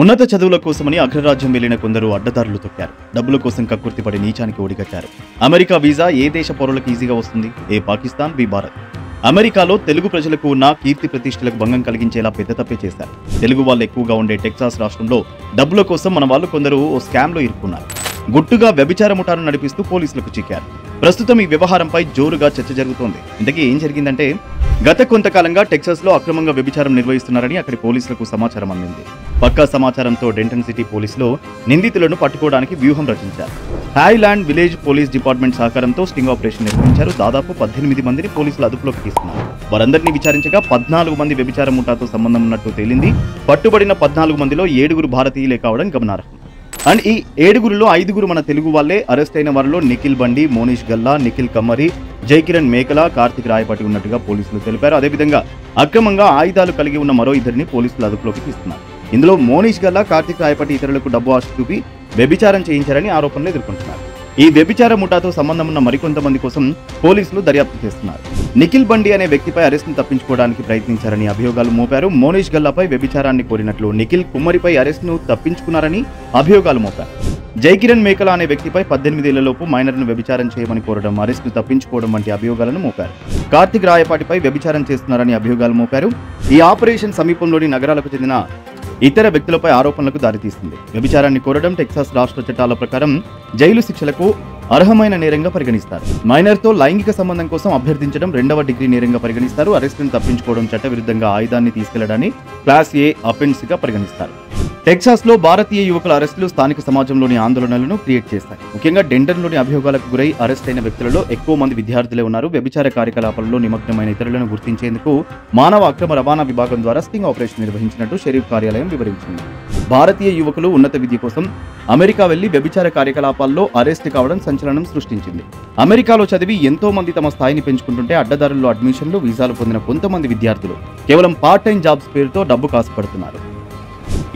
ఉన్నత చదువుల కోసమని అగ్రరాజ్యం వెళ్లిన కొందరు అడ్డదారులు తొక్కారు. డబ్బుల కోసం కక్కుర్తిపడి నీచానికి ఒడిగట్టారు. అమెరికా వీసా ఏ దేశ పౌరులకు ఈజీగా వస్తుంది? ఏ పాకిస్తాన్, బి భారత్. అమెరికాలో తెలుగు ప్రజలకు ఉన్న కీర్తి ప్రతిష్టలకు భంగం కలిగించేలా పెద్ద తప్పే చేశారు. తెలుగు వాళ్ళు ఎక్కువగా ఉండే టెక్సాస్ రాష్ట్రంలో డబ్బుల కోసం మన వాళ్ళు కొందరు ఓ స్కామ్లో ఇరుక్కున్నారు. గుట్టుగా వ్యభిచార ముఠాను నడిపిస్తూ పోలీసులకు చిక్కారు. ప్రస్తుతం ఈ వ్యవహారంపై జోరుగా చర్చ జరుగుతోంది. ఇంతకీ ఏం జరిగిందంటే, గత కొంతకాలంగా టెక్సాస్ లో అక్రమంగా వ్యభిచారం నిర్వహిస్తున్నారని అక్కడి పోలీసులకు సమాచారం అందింది. పక్కా సమాచారంతో డెంటన్ సిటీ పోలీసులు నిందితులను పట్టుకోవడానికి వ్యూహం రచించారు. హాయ్లాండ్ విలేజ్ పోలీస్ డిపార్ట్మెంట్ సహకారంతో స్టింగ్ ఆపరేషన్ నిర్వహించారు. దాదాపు 18 మందిని పోలీసులు అదుపులోకి తీసుకున్నారు. వారందరినీ విచారించగా 14 మంది వ్యభిచార ముఠాతో సంబంధం ఉన్నట్టు తేలింది. పట్టుబడిన 14 మందిలో 7 భారతీయులే కావడం గమనార్హం. అండ్ ఈ 7లో 5 మన తెలుగు వాళ్లే. అరెస్ట్ అయిన వారిలో నిఖిల్ బండి, మోనీష్ గల్లా, నిఖిల్ కమ్మరి, జైకిరణ్ మేకల, కార్తిక్ రాయపాటి ఉన్నట్టుగా పోలీసులు తెలిపారు. అదేవిధంగా అక్రమంగా ఆయుధాలు కలిగి ఉన్న మరో 2 పోలీసులు అదుపులోకి తీసుకున్నారు. ఇందులో మోనీష్ గల్లా, కార్తిక్ రాయపాటి ఇతరులకు డబ్బు ఆశ చూపి వ్యభిచారం చేయించారని ఆరోపణలు ఎదుర్కొంటున్నారు. ఈ వ్యభిచార ముఠాతో సంబంధం ఉన్న మరికొంతమంది కోసం పోలీసులు దర్యాప్తు చేస్తున్నారు. నిఖిల్ బండి అనే వ్యక్తిపై అరెస్ట్ను తప్పించుకోవడానికి ప్రయత్నించారని అభియోగాలు మోపారు. మోనీష్ గల్లాపై వ్యభిచారాన్ని కోరినట్లు నిఖిల్ కుమ్మరిపై అరెస్ట్ను తప్పించుకున్నారని అభియోగాలు మోపారు. జైకిరణ్ మేకల అనే వ్యక్తిపై 18 ఏళ్లలోపు మైనర్ను వ్యభిచారం చేయమని కోరడం, అరెస్ట్ను తప్పించుకోవడం వంటి అభియోగాలను మోపారు. కార్తిక్ రాయపాటిపై వ్యభిచారం చేస్తున్నారని అభియోగాలు మోపారు. ఈ ఆపరేషన్ సమీపంలోని నగరాలకు చెందిన ఇతర వ్యక్తులపై ఆరోపణలకు దారితీస్తుంది. వ్యభిచారాన్ని కోరడం టెక్సాస్ రాష్ట్ర చట్టాల ప్రకారం జైలు శిక్షలకు అర్హమైన నేరంగా పరిగణిస్తారు. మైనర్తో లైంగిక సంబంధం కోసం అభ్యర్థించడం 2వ డిగ్రీ నేరంగా పరిగణిస్తారు. అరెస్టును తప్పించుకోవడం, చట్టవిరుద్ధంగా ఆయుధాన్ని తీసుకెళ్లడాన్ని క్లాస్ ఏ అఫెన్స్ గా పరిగణిస్తారు. టెక్సాస్ లో భారతీయ యువకుల అరెస్టులు స్థానిక సమాజంలోని ఆందోళనలను క్రియేట్ చేస్తాయి. ముఖ్యంగా డెంటన్లోని అభియోగాలకు గురై అరెస్ట్ అయిన వ్యక్తులలో ఎక్కువ మంది విద్యార్థులే ఉన్నారు. వ్యభిచార కార్యకలాపాలలో నిమగ్నమైన ఇతరులను గుర్తించేందుకు మానవ అక్రమ రవాణా విభాగం ద్వారా స్టింగ్ ఆపరేషన్ నిర్వహించినట్టు షెరీఫ్ కార్యాలయం వివరించింది. భారతీయ యువకులు ఉన్నత విద్య కోసం అమెరికా వెళ్లి వ్యభిచార కార్యకలాపాల్లో అరెస్ట్ కావడం సంచలనం సృష్టించింది. అమెరికాలో చదివి ఎంతో మంది తమ స్థాయిని పెంచుకుంటుంటే అడ్డదారుల్లో అడ్మిషన్లు, వీసాలు పొందిన కొంతమంది విద్యార్థులు కేవలం పార్ట్ టైం జాబ్స్ పేరుతో డబ్బు కాసుపడుతున్నారు.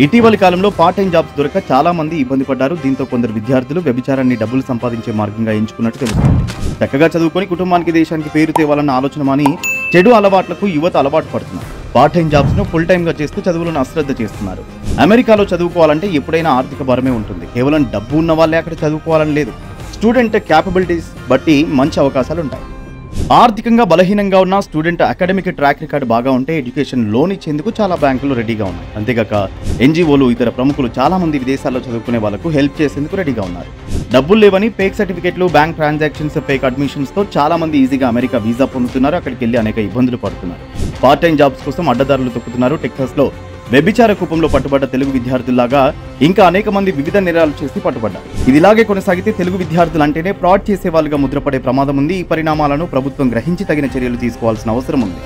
ఇటీవలి కాలంలో పార్ట్ టైం జాబ్స్ దొరక చాలా మంది ఇబ్బంది పడ్డారు. దీంతో కొందరు విద్యార్థులు వ్యభిచారాన్ని డబ్బులు సంపాదించే మార్గంగా ఎంచుకున్నట్టు తెలుస్తుంది. చక్కగా చదువుకొని కుటుంబానికి, దేశానికి పేరు తేవాలన్న ఆలోచన మాని చెడు అలవాట్లకు యువత అలవాటు పడుతున్నారు. పార్ట్ టైం జాబ్స్ ను ఫుల్ టైమ్ గా చేస్తూ చదువులను అశ్రద్ధ చేస్తున్నారు. అమెరికాలో చదువుకోవాలంటే ఎప్పుడైనా ఆర్థిక భారమే ఉంటుంది. కేవలం డబ్బు ఉన్న వాళ్ళే అక్కడ చదువుకోవాలని లేదు. స్టూడెంట్ క్యాపబిలిటీస్ బట్టి మంచి అవకాశాలు ఉంటాయి. ఆర్థికంగా బలహీనంగా ఉన్న స్టూడెంట్ అకాడమిక్ ట్రాక్ రికార్డు బాగా ఉంటే ఎడ్యుకేషన్ లోన్ ఇచ్చేందుకు చాలా బ్యాంకులు రెడీగా ఉన్నాయి. అంతేగాక ఎన్జిఓలు, ఇతర ప్రముఖులు చాలా మంది విదేశాల్లో చదువుకునే వాళ్ళకు హెల్ప్ చేసేందుకు రెడీగా ఉన్నారు. డబ్బులు లేవని ఫేక్ సర్టిఫికెట్లు, బ్యాంక్ ట్రాన్సాక్షన్స్, ఫేక్ అడ్మిషన్స్ తో చాలా మంది ఈజీగా అమెరికా వీసా పొందుతున్నారు. అక్కడికి వెళ్లి అనేక ఇబ్బందులు పడుతున్నారు. పార్ట్ టైం జాబ్స్ కోసం అడ్డదారులు తొక్కుతున్నారు. టెక్సాస్ లో వ్యభిచార కూపంలో పట్టుబడ్డ తెలుగు విద్యార్థుల్లాగా ఇంకా అనేక మంది వివిధ నేరాలు చేసి పట్టుబడ్డారు. ఇది ఇలాగే కొనసాగితే తెలుగు విద్యార్థులు అంటేనే ఫ్రాడ్ చేసే వాళ్ళుగా ముద్రపడే ప్రమాదం ఉంది. ఈ పరిణామాలను ప్రభుత్వం గ్రహించి తగిన చర్యలు తీసుకోవాల్సిన అవసరం ఉంది.